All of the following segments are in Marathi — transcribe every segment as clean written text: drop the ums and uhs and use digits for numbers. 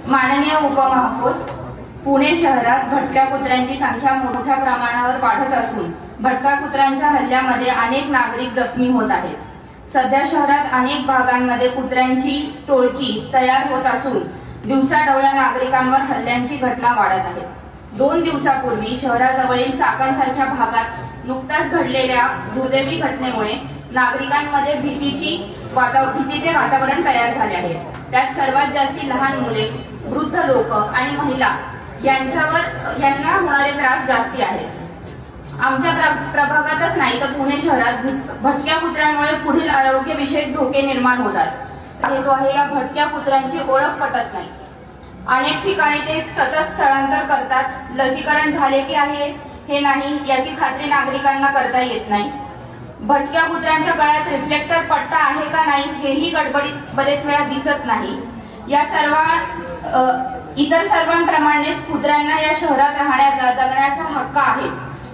माननीय उपमहापौर, पुणे शहरात भटक्या कुत्र्यांची संख्या मोठ्या प्रमाणावर वाढत असून भटक्या कुत्र्यांच्या हल्ल्यामध्ये अनेक नागरिक जखमी होत आहेत. सध्या शहरात अनेक भागांमध्ये कुत्र्यांची टोळकी तयार होत असून दिवसाढवळ्या नागरिकांवर हल्ल्यांची घटना वाढत आहे. 2 दिवसापूर्वी शहराजवळील चाकणसारख्या भागात नुकताच घडलेल्या दुर्दैवी घटनेमुळे नागरिकांमध्ये भीतीचे वातावरण तयार झाले आहे. त्यात सर्वात जास्ती लहान मुले, वृद्ध लोक आणि महिला यांना होणारे त्रास जास्ती आहेत. आमच्या प्रभागातच नाही तर पुणे शहरात भटक्या कुत्र्यांमुळे पुढील आरोग्यविषयक धोके निर्माण होतात. तो आहे या भटक्या कुत्र्यांची ओळख पटत नाही. अनेक ठिकाणी ते सतत स्थळांतर करतात. लसीकरण झाले की आहे हे नाही याची खात्री नागरिकांना करता येत नाही. भटक्या कुत्र्यांच्या गळ्यात रिफ्लेक्टर पट्टा आहे का नाही हेही गडबडीत बरेच वेळा दिसत नाही. या इतर सर्वांप्रमाणेच कुत्र्यांना या शहरात राहण्याचा जगण्याचा हक्क आहे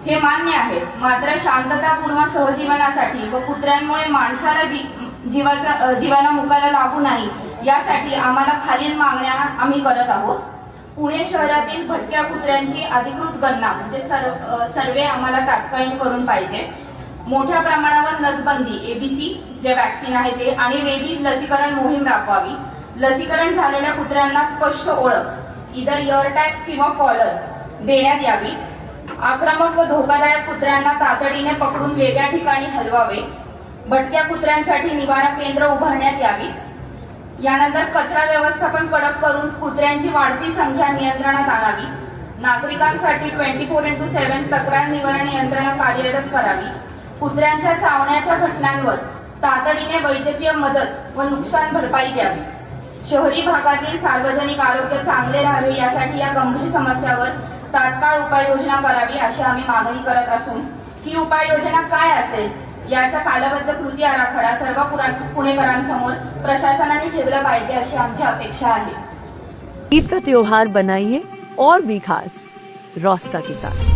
हे मान्य आहे. मात्र शांततापूर्ण सहजीवनासाठी व कुत्र्यांमुळे माणसाला जीवाला मुकाला लागू नाही यासाठी आम्हाला खालील मागण्या आम्ही करत आहोत. पुणे शहरातील भटक्या कुत्र्यांची अधिकृत गणना म्हणजे सर्वे आम्हाला तात्काळ करून पाहिजे. मोठ्या प्रमाणावर नसबंदी, एबीसी जे वॅक्सिन आहे ते आणि रेबीज लसीकरण मोहीम राबवावी. लसीकरण झालेल्या कुत्र्यांना स्पष्ट ओळख इतर इयर टॅग किंवा कॉलर देण्यात यावी. आक्रमक व धोकादायक कुत्र्यांना तातडीने पकडून वेगळ्या ठिकाणी हलवावे. भटक्या कुत्र्यांसाठी निवारा केंद्र उभारण्यात यावी. यानंतर कचरा व्यवस्थापन कडक करून कुत्र्यांची वाढती संख्या नियंत्रणात आणावी. नागरिकांसाठी 24/7 तक्रार निवारण यंत्रणा कार्यरत करावी. कुत्र्यांच्या चावण्याच्या घटनांवर तातडीने वैद्यकीय मदत व नुकसान भरपाई द्यावी. शहरी भागातील सार्वजनिक आरोग्य चांगले राहावे यासाठी या गंभीर समस्यावर तात्काळ उपाययोजना करावी अशी आम्ही मागणी करत असून ही उपाययोजना काय असेल याचा कालबद्ध कृती आराखडा सर्व पुणेकरांसमोर प्रशासनाने ठेवला पाहिजे अशी आमची अपेक्षा आहे. ईद का त्योहार बनाइए और भी खास रोस्ता के साथ.